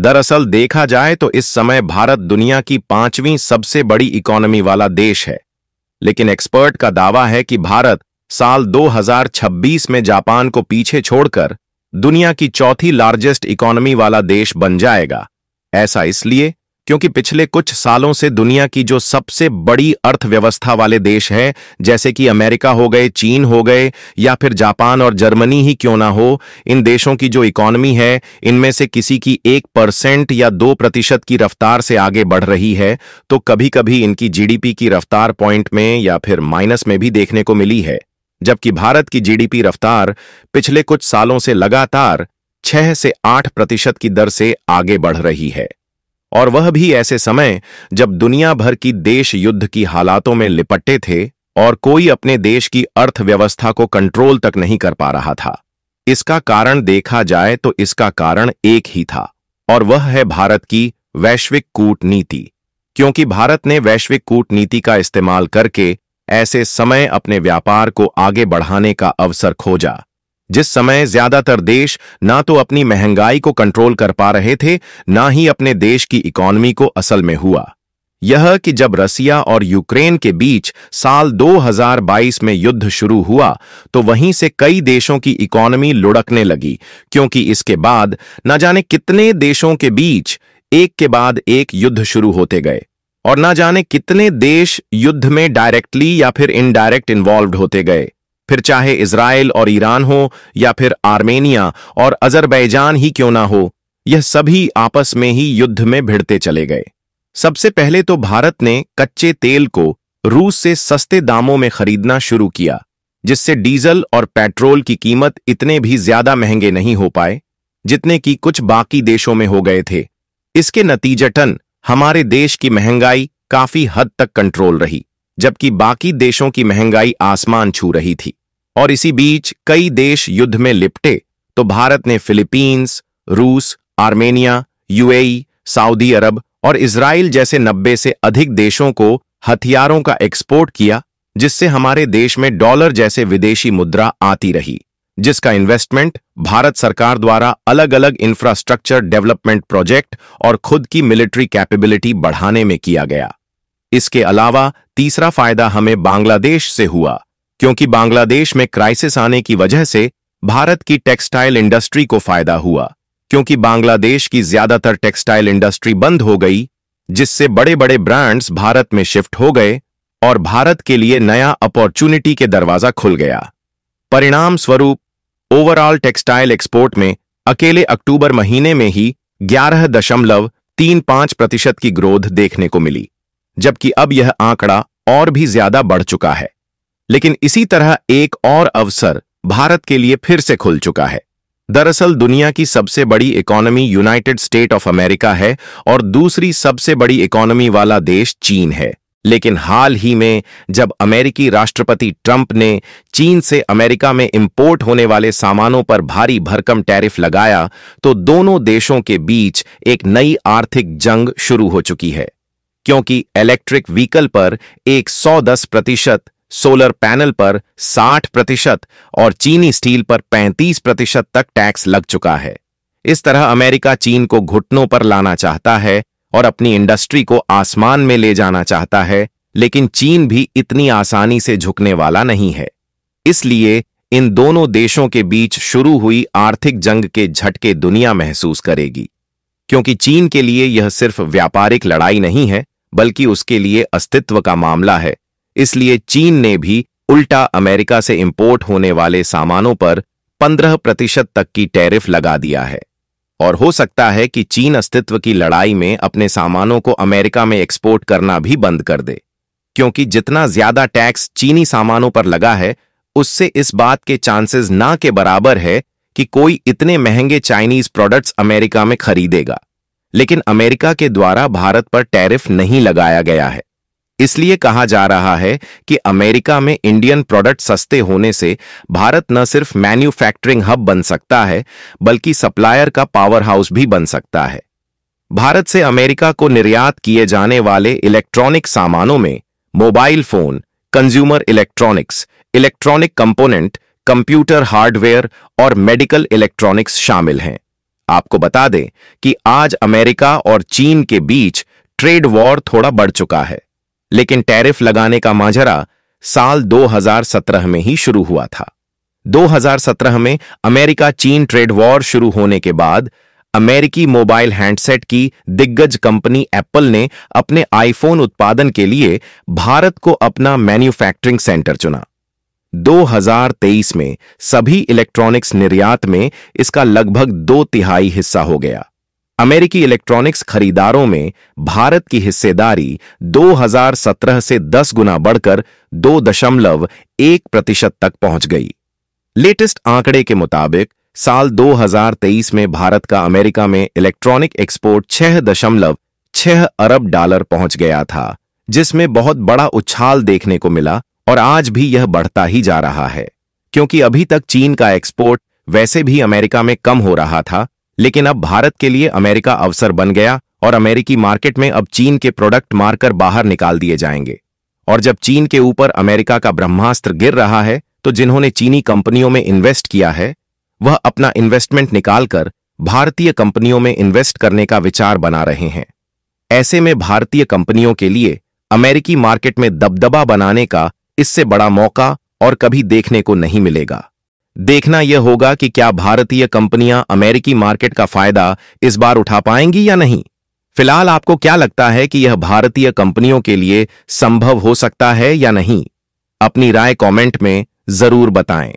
दरअसल देखा जाए तो इस समय भारत दुनिया की 5वीं सबसे बड़ी इकोनॉमी वाला देश है, लेकिन एक्सपर्ट का दावा है कि भारत साल 2026 में जापान को पीछे छोड़कर दुनिया की चौथी लार्जेस्ट इकोनॉमी वाला देश बन जाएगा। ऐसा इसलिए क्योंकि पिछले कुछ सालों से दुनिया की जो सबसे बड़ी अर्थव्यवस्था वाले देश है, जैसे कि अमेरिका हो गए, चीन हो गए या फिर जापान और जर्मनी ही क्यों ना हो, इन देशों की जो इकोनॉमी है इनमें से किसी की 1% या 2% की रफ्तार से आगे बढ़ रही है, तो कभी कभी इनकी जीडीपी की रफ्तार पॉइंट में या फिर माइनस में भी देखने को मिली है। जबकि भारत की जीडीपी रफ्तार पिछले कुछ सालों से लगातार 6 से 8% की दर से आगे बढ़ रही है, और वह भी ऐसे समय जब दुनिया भर की देश युद्ध की हालातों में लिपटे थे और कोई अपने देश की अर्थव्यवस्था को कंट्रोल तक नहीं कर पा रहा था। इसका कारण देखा जाए तो इसका कारण एक ही था, और वह है भारत की वैश्विक कूटनीति। क्योंकि भारत ने वैश्विक कूटनीति का इस्तेमाल करके ऐसे समय अपने व्यापार को आगे बढ़ाने का अवसर खोजा, जिस समय ज्यादातर देश ना तो अपनी महंगाई को कंट्रोल कर पा रहे थे, ना ही अपने देश की इकोनॉमी को असल में हुआ। यह कि जब रसिया और यूक्रेन के बीच साल 2022 में युद्ध शुरू हुआ, तो वहीं से कई देशों की इकोनॉमी लुढ़कने लगी, क्योंकि इसके बाद न जाने कितने देशों के बीच एक के बाद एक युद्ध शुरू होते गए, और न जाने कितने देश युद्ध में डायरेक्टली या फिर इनडायरेक्ट इन्वॉल्व होते गए। फिर चाहे इजराइल और ईरान हो या फिर आर्मेनिया और अजरबैजान ही क्यों ना हो, यह सभी आपस में ही युद्ध में भिड़ते चले गए। सबसे पहले तो भारत ने कच्चे तेल को रूस से सस्ते दामों में खरीदना शुरू किया, जिससे डीजल और पेट्रोल की कीमत इतने भी ज्यादा महंगे नहीं हो पाए जितने कि कुछ बाकी देशों में हो गए थे। इसके नतीजतन हमारे देश की महंगाई काफी हद तक कंट्रोल रही, जबकि बाकी देशों की महंगाई आसमान छू रही थी। और इसी बीच कई देश युद्ध में लिपटे तो भारत ने फिलीपींस, रूस, आर्मेनिया, यूएई, सऊदी अरब और इजराइल जैसे 90 से अधिक देशों को हथियारों का एक्सपोर्ट किया, जिससे हमारे देश में डॉलर जैसे विदेशी मुद्रा आती रही, जिसका इन्वेस्टमेंट भारत सरकार द्वारा अलग अलग इंफ्रास्ट्रक्चर डेवलपमेंट प्रोजेक्ट और खुद की मिलिट्री कैपेबिलिटी बढ़ाने में किया गया। इसके अलावा तीसरा फायदा हमें बांग्लादेश से हुआ, क्योंकि बांग्लादेश में क्राइसिस आने की वजह से भारत की टेक्सटाइल इंडस्ट्री को फायदा हुआ, क्योंकि बांग्लादेश की ज्यादातर टेक्सटाइल इंडस्ट्री बंद हो गई, जिससे बड़े बड़े ब्रांड्स भारत में शिफ्ट हो गए और भारत के लिए नया अपॉर्चुनिटी के दरवाजा खुल गया। परिणाम स्वरूप ओवरऑल टेक्सटाइल एक्सपोर्ट में अकेले अक्टूबर महीने में ही 11.35% की ग्रोथ देखने को मिली, जबकि अब यह आंकड़ा और भी ज्यादा बढ़ चुका है। लेकिन इसी तरह एक और अवसर भारत के लिए फिर से खुल चुका है। दरअसल दुनिया की सबसे बड़ी economy United state of America है और दूसरी सबसे बड़ी इकोनॉमी वाला देश चीन है। लेकिन हाल ही में जब अमेरिकी राष्ट्रपति ट्रंप ने चीन से अमेरिका में इंपोर्ट होने वाले सामानों पर भारी भरकम टैरिफ लगाया, तो दोनों देशों के बीच एक नई आर्थिक जंग शुरू हो चुकी है, क्योंकि इलेक्ट्रिक व्हीकल पर 110%, सोलर पैनल पर 60% और चीनी स्टील पर 35% तक टैक्स लग चुका है। इस तरह अमेरिका चीन को घुटनों पर लाना चाहता है और अपनी इंडस्ट्री को आसमान में ले जाना चाहता है, लेकिन चीन भी इतनी आसानी से झुकने वाला नहीं है। इसलिए इन दोनों देशों के बीच शुरू हुई आर्थिक जंग के झटके दुनिया महसूस करेगी, क्योंकि चीन के लिए यह सिर्फ व्यापारिक लड़ाई नहीं है, बल्कि उसके लिए अस्तित्व का मामला है। इसलिए चीन ने भी उल्टा अमेरिका से इंपोर्ट होने वाले सामानों पर 15% तक की टैरिफ लगा दिया है। और हो सकता है कि चीन अस्तित्व की लड़ाई में अपने सामानों को अमेरिका में एक्सपोर्ट करना भी बंद कर दे, क्योंकि जितना ज्यादा टैक्स चीनी सामानों पर लगा है, उससे इस बात के चांसेस ना के बराबर है कि कोई इतने महंगे चाइनीज प्रोडक्ट्स अमेरिका में खरीदेगा। लेकिन अमेरिका के द्वारा भारत पर टैरिफ नहीं लगाया गया है, इसलिए कहा जा रहा है कि अमेरिका में इंडियन प्रोडक्ट सस्ते होने से भारत न सिर्फ मैन्युफैक्चरिंग हब बन सकता है, बल्कि सप्लायर का पावर हाउस भी बन सकता है। भारत से अमेरिका को निर्यात किए जाने वाले इलेक्ट्रॉनिक सामानों में mobile phone, consumer electronics, electronic component, computer hardware और मेडिकल इलेक्ट्रॉनिक्स शामिल हैं। आपको बता दें कि आज अमेरिका और चीन के बीच ट्रेड वॉर थोड़ा बढ़ चुका है, लेकिन टैरिफ लगाने का माजरा साल 2017 में ही शुरू हुआ था। 2017 में अमेरिका चीन ट्रेड वॉर शुरू होने के बाद अमेरिकी मोबाइल हैंडसेट की दिग्गज कंपनी एप्पल ने अपने आईफोन उत्पादन के लिए भारत को अपना मैन्युफैक्चरिंग सेंटर चुना। 2023 में सभी इलेक्ट्रॉनिक्स निर्यात में इसका लगभग 2/3 हिस्सा हो गया। अमेरिकी इलेक्ट्रॉनिक्स खरीदारों में भारत की हिस्सेदारी 2017 से 10 गुना बढ़कर 2.1% तक पहुंच गई। लेटेस्ट आंकड़े के मुताबिक साल 2023 में भारत का अमेरिका में इलेक्ट्रॉनिक एक्सपोर्ट $6.6 अरब पहुंच गया था, जिसमें बहुत बड़ा उछाल देखने को मिला और आज भी यह बढ़ता ही जा रहा है, क्योंकि अभी तक चीन का एक्सपोर्ट वैसे भी अमेरिका में कम हो रहा था, लेकिन अब भारत के लिए अमेरिका अवसर बन गया और अमेरिकी मार्केट में अब चीन के प्रोडक्ट मारकर बाहर निकाल दिए जाएंगे। और जब चीन के ऊपर अमेरिका का ब्रह्मास्त्र गिर रहा है, तो जिन्होंने चीनी कंपनियों में इन्वेस्ट किया है वह अपना इन्वेस्टमेंट निकालकर भारतीय कंपनियों में इन्वेस्ट करने का विचार बना रहे हैं। ऐसे में भारतीय कंपनियों के लिए अमेरिकी मार्केट में दबदबा बनाने का इससे बड़ा मौका और कभी देखने को नहीं मिलेगा। देखना यह होगा कि क्या भारतीय कंपनियां अमेरिकी मार्केट का फायदा इस बार उठा पाएंगी या नहीं। फिलहाल आपको क्या लगता है कि यह भारतीय कंपनियों के लिए संभव हो सकता है या नहीं? अपनी राय कमेंट में जरूर बताएं।